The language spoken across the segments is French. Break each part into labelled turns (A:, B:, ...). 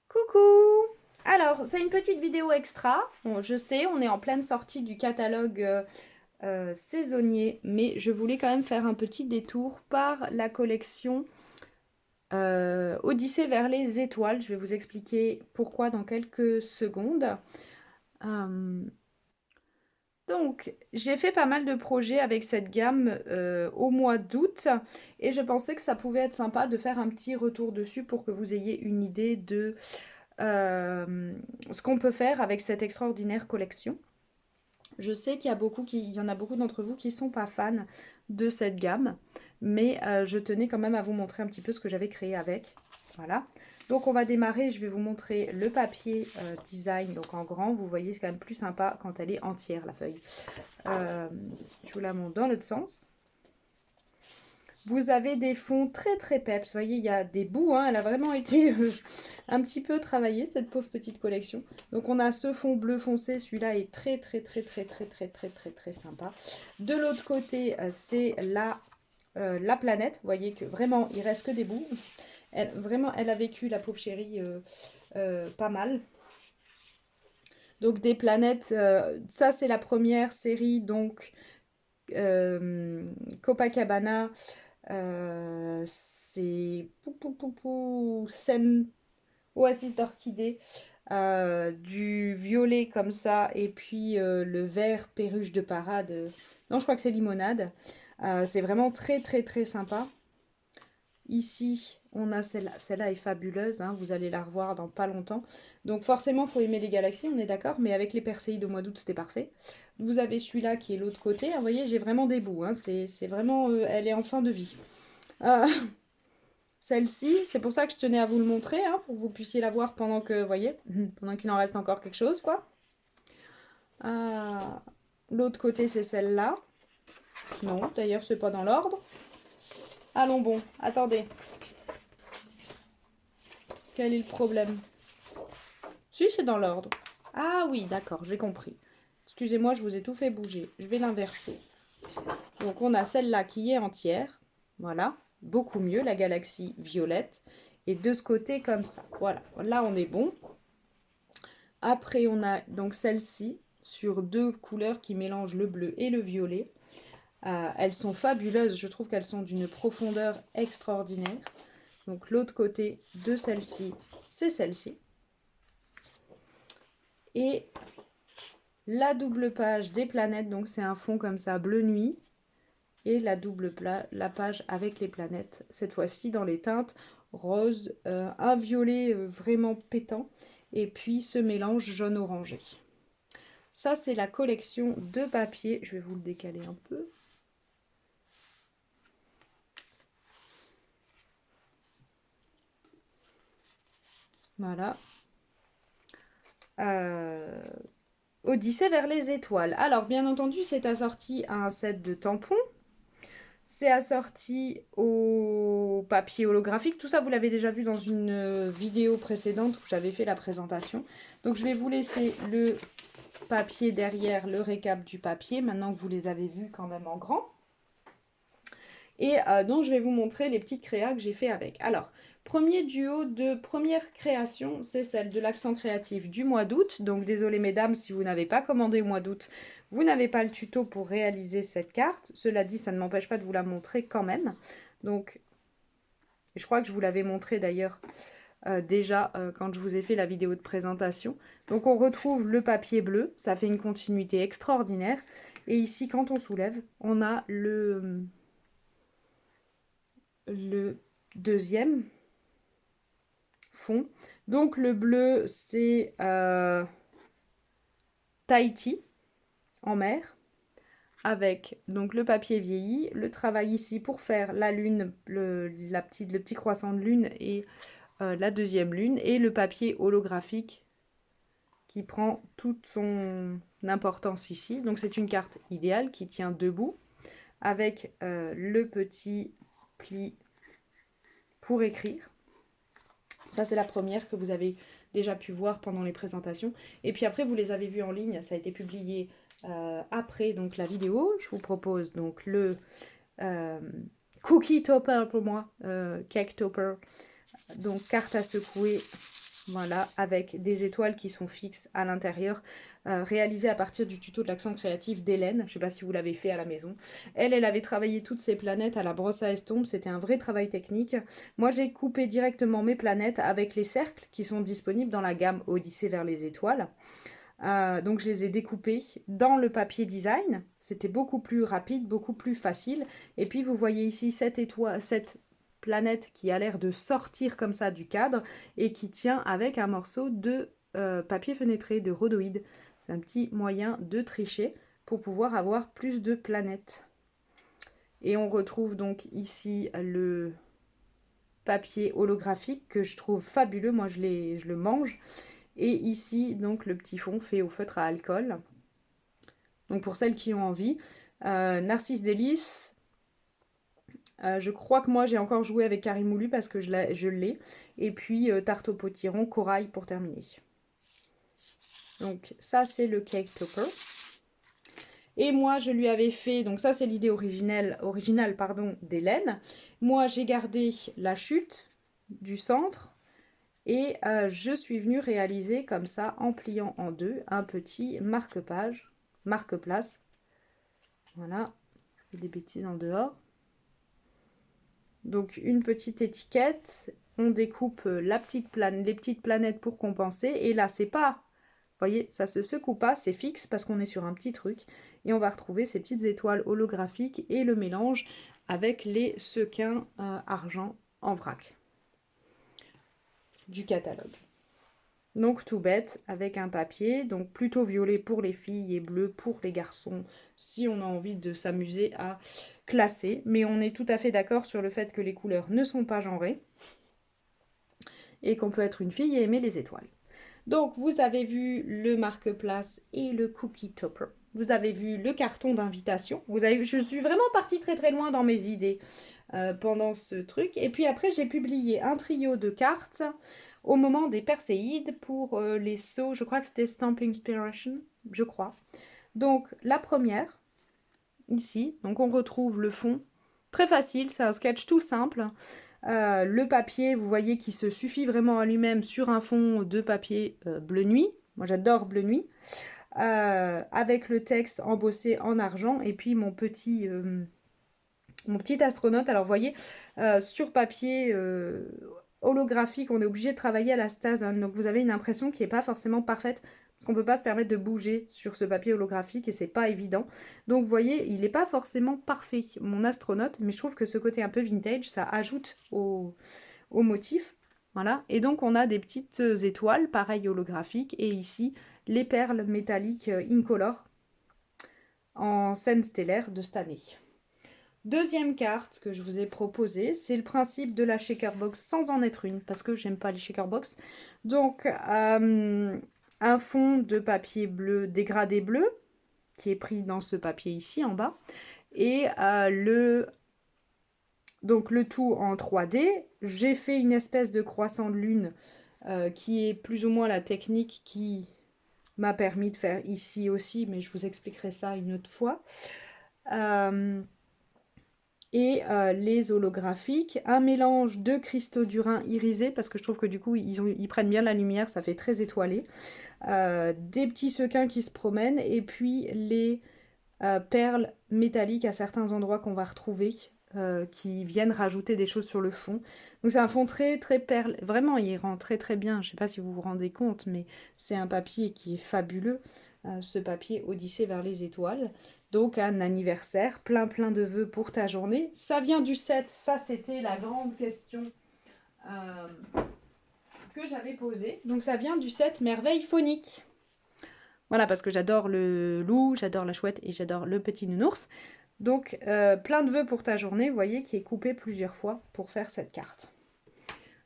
A: Coucou! Alors, c'est une petite vidéo extra. Bon, je sais, on est en pleine sortie du catalogue saisonnier, mais je voulais quand même faire un petit détour par la collection Odyssée vers les étoiles. Je vais vous expliquer pourquoi dans quelques secondes. Euh, donc, j'ai fait pas mal de projets avec cette gamme au mois d'août et je pensais que ça pouvait être sympa de faire un petit retour dessus pour que vous ayez une idée de ce qu'on peut faire avec cette extraordinaire collection. Je sais il y en a beaucoup d'entre vous qui sont pas fans de cette gamme, mais je tenais quand même à vous montrer un petit peu ce que j'avais créé avec. Voilà. Donc on va démarrer, je vais vous montrer le papier design, donc en grand. Vous voyez, c'est quand même plus sympa quand elle est entière, la feuille. Euh, je vous la montre dans l'autre sens. Vous avez des fonds très très peps. Vous voyez, il y a des bouts. Hein, elle a vraiment été un petit peu travaillée, cette pauvre petite collection. Donc on a ce fond bleu foncé. Celui-là est très très très très très très très très très sympa. De l'autre côté, c'est la planète. Vous voyez que vraiment, il reste que des bouts. Vraiment, elle a vécu, la pauvre chérie, pas mal. Donc des planètes, ça c'est la première série, donc Copacabana, c'est scène oasis d'orchidée, du violet comme ça, et puis le vert perruche de parade. Non, je crois que c'est limonade. C'est vraiment très très très sympa. Ici, on a celle-là. Celle-là est fabuleuse, hein, vous allez la revoir dans pas longtemps. Donc forcément, il faut aimer les galaxies, on est d'accord, mais avec les Perséides au mois d'août, c'était parfait. Vous avez celui-là qui est l'autre côté. Vous voyez, j'ai vraiment des bouts. Hein, c'est vraiment... elle est en fin de vie. Euh, Celle-ci, c'est pour ça que je tenais à vous le montrer, hein, pour que vous puissiez la voir pendant que, vous voyez, pendant qu'il en reste encore quelque chose, quoi. Euh, L'autre côté, c'est celle-là. Non, d'ailleurs, c'est pas dans l'ordre. Allons bon, attendez. Quel est le problème? Si, c'est dans l'ordre. Ah oui, d'accord, j'ai compris. Excusez-moi, je vous ai tout fait bouger. Je vais l'inverser. Donc, on a celle-là qui est entière. Voilà, beaucoup mieux, la galaxie violette. Et de ce côté, comme ça. Voilà, là, on est bon. Après, on a donc celle-ci sur deux couleurs qui mélangent le bleu et le violet. Elles sont fabuleuses, je trouve qu'elles sont d'une profondeur extraordinaire. Donc l'autre côté de celle-ci, c'est celle-ci. Et la double page des planètes, donc c'est un fond comme ça, bleu nuit. Et la la page avec les planètes, cette fois-ci dans les teintes rose, un violet vraiment pétant. Et puis ce mélange jaune-orangé. Ça, c'est la collection de papier. Je vais vous le décaler un peu. Voilà. Odyssée vers les étoiles. Alors, bien entendu, c'est assorti à un set de tampons. C'est assorti au papier holographique. Tout ça, vous l'avez déjà vu dans une vidéo précédente où j'avais fait la présentation. Donc, je vais vous laisser le papier derrière, le récap du papier, maintenant que vous les avez vus quand même en grand. Et donc, je vais vous montrer les petites créas que j'ai fait avec. Alors, premier duo de première création, c'est celle de l'accent créatif du mois d'août. Donc, désolé mesdames, si vous n'avez pas commandé au mois d'août, vous n'avez pas le tuto pour réaliser cette carte. Cela dit, ça ne m'empêche pas de vous la montrer quand même. Donc, je crois que je vous l'avais montré d'ailleurs déjà quand je vous ai fait la vidéo de présentation. Donc, on retrouve le papier bleu. Ça fait une continuité extraordinaire. Et ici, quand on soulève, on a le deuxième fond. Donc le bleu, c'est Tahiti en mer, avec donc le papier vieilli, le travail ici pour faire la lune, le petit croissant de lune et la deuxième lune, et le papier holographique qui prend toute son importance ici. Donc c'est une carte idéale qui tient debout, avec le petit pli pour écrire. Ça, c'est la première que vous avez déjà pu voir pendant les présentations. Et puis après, vous les avez vues en ligne. Ça a été publié après donc la vidéo. Je vous propose donc le euh, cookie topper pour moi, cake topper. Donc carte à secouer Voilà, avec des étoiles qui sont fixes à l'intérieur, réalisées à partir du tuto de l'accent créatif d'Hélène. Je ne sais pas si vous l'avez fait à la maison. Elle avait travaillé toutes ces planètes à la brosse à estompe. C'était un vrai travail technique. Moi, j'ai coupé directement mes planètes avec les cercles qui sont disponibles dans la gamme Odyssée vers les étoiles. Donc, je les ai découpés dans le papier design. C'était beaucoup plus rapide, beaucoup plus facile. Et puis, vous voyez ici cette planète qui a l'air de sortir comme ça du cadre et qui tient avec un morceau de papier fenêtré, de rhodoïde. C'est un petit moyen de tricher pour pouvoir avoir plus de planètes. Et on retrouve donc ici le papier holographique que je trouve fabuleux. Moi, je le mange. Et ici, donc, le petit fond fait au feutre à alcool. Donc, pour celles qui ont envie. Narcisse Délice. Je crois que moi, j'ai encore joué avec Carré Moulu parce que je l'ai. Et puis, tarte au potiron, corail pour terminer. Donc, ça, c'est le cake topper. Et moi, je lui avais fait, donc ça c'est l'idée originale d'Hélène. Moi, j'ai gardé la chute du centre et je suis venue réaliser comme ça, en pliant en deux, un petit marque-page, marque-place. Voilà, je fais des bêtises en dehors. Donc une petite étiquette, on découpe les petites planètes pour compenser. Et là, c'est pas... Vous voyez, ça se secoue pas, c'est fixe parce qu'on est sur un petit truc. Et on va retrouver ces petites étoiles holographiques et le mélange avec les sequins argent en vrac du catalogue. Donc tout bête avec un papier, donc plutôt violet pour les filles et bleu pour les garçons si on a envie de s'amuser à classer. Mais on est tout à fait d'accord sur le fait que les couleurs ne sont pas genrées et qu'on peut être une fille et aimer les étoiles. Donc, vous avez vu le marque-place et le cookie topper. Vous avez vu le carton d'invitation. Je suis vraiment partie très très loin dans mes idées pendant ce truc. Et puis après, j'ai publié un trio de cartes au moment des Perséides pour les sauts. Je crois que c'était Stamp Inspiration, je crois. Donc, la première, ici. Donc, on retrouve le fond. Très facile, c'est un sketch tout simple. Le papier, vous voyez, qui se suffit vraiment à lui-même sur un fond de papier bleu nuit. Moi, j'adore bleu nuit. Avec le texte embossé en argent. Et puis, mon petit astronaute. Alors, vous voyez, sur papier holographique, on est obligé de travailler à la Stason. Donc, vous avez une impression qui n'est pas forcément parfaite. Parce qu'on ne peut pas se permettre de bouger sur ce papier holographique et c'est pas évident. Donc vous voyez, il n'est pas forcément parfait, mon astronaute, mais je trouve que ce côté un peu vintage, ça ajoute au motif. Voilà. Et donc on a des petites étoiles, pareil holographiques, et ici les perles métalliques incolores en scène stellaire de cette année. Deuxième carte que je vous ai proposée, c'est le principe de la shaker box sans en être une, parce que j'aime pas les shaker box. Donc un fond de papier bleu, dégradé bleu, qui est pris dans ce papier ici en bas. Et donc le tout en 3D. J'ai fait une espèce de croissant de lune qui est plus ou moins la technique qui m'a permis de faire ici aussi, mais je vous expliquerai ça une autre fois. Les holographiques, un mélange de cristaux d'Urin irisés, parce que je trouve que du coup ils prennent bien la lumière, ça fait très étoilé. Des petits sequins qui se promènent, et puis les perles métalliques à certains endroits qu'on va retrouver, qui viennent rajouter des choses sur le fond. Donc c'est un fond très très perle, vraiment il rend très très bien, je ne sais pas si vous vous rendez compte, mais c'est un papier qui est fabuleux, ce papier Odyssée vers les étoiles. Donc un anniversaire, plein de vœux pour ta journée. Ça vient du 7, ça c'était la grande question que j'avais posée. Donc ça vient du 7 merveilles phoniques. Voilà, parce que j'adore le loup, j'adore la chouette et j'adore le petit nounours. Donc plein de vœux pour ta journée, vous voyez, qui est coupé plusieurs fois pour faire cette carte.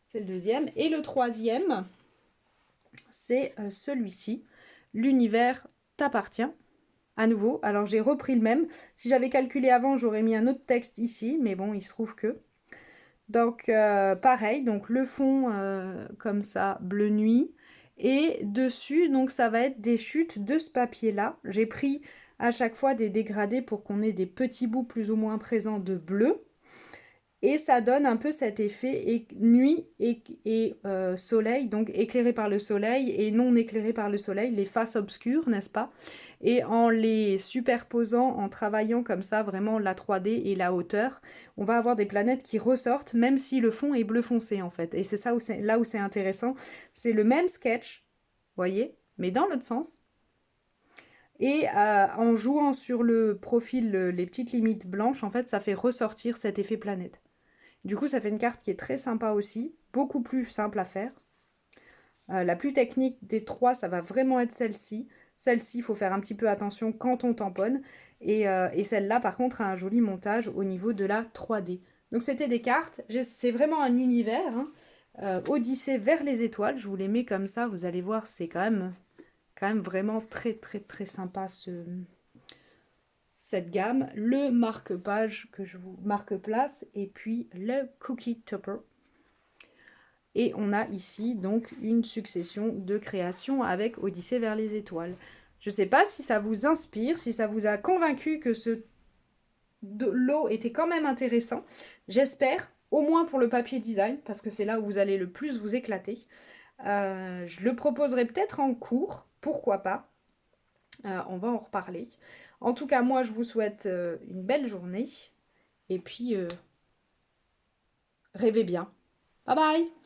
A: C'est le deuxième. Et le troisième, c'est celui-ci. L'univers t'appartient. À nouveau, alors j'ai repris le même. Si j'avais calculé avant, j'aurais mis un autre texte ici, mais bon, il se trouve que. Donc, pareil, donc le fond comme ça, bleu nuit. Et dessus, donc ça va être des chutes de ce papier-là. J'ai pris à chaque fois des dégradés pour qu'on ait des petits bouts plus ou moins présents de bleu. Et ça donne un peu cet effet nuit et soleil, donc éclairé par le soleil et non éclairé par le soleil, les faces obscures, n'est-ce pas? Et en les superposant, en travaillant comme ça, vraiment la 3D et la hauteur, on va avoir des planètes qui ressortent, même si le fond est bleu foncé en fait. Et c'est ça où là où c'est intéressant, c'est le même sketch, voyez, mais dans l'autre sens. Et en jouant sur le profil, les petites limites blanches, en fait, ça fait ressortir cet effet planète. Du coup, ça fait une carte qui est très sympa aussi, beaucoup plus simple à faire. La plus technique des trois, ça va vraiment être celle-ci. Celle-ci, il faut faire un petit peu attention quand on tamponne. Et celle-là, par contre, a un joli montage au niveau de la 3D. Donc, c'était des cartes. C'est vraiment un univers. Hein. Odyssée vers les étoiles. Je vous les mets comme ça. Vous allez voir, c'est quand même vraiment très, très, très sympa cette gamme. Le marque-page que je vous marque-place. Et puis, le cookie topper. Et on a ici donc une succession de créations avec Odyssée vers les étoiles. Je ne sais pas si ça vous inspire, si ça vous a convaincu que ce lot était quand même intéressant. J'espère, au moins pour le papier design, parce que c'est là où vous allez le plus vous éclater. Je le proposerai peut-être en cours, pourquoi pas. On va en reparler. En tout cas, moi, je vous souhaite une belle journée. Et puis, rêvez bien. Bye bye!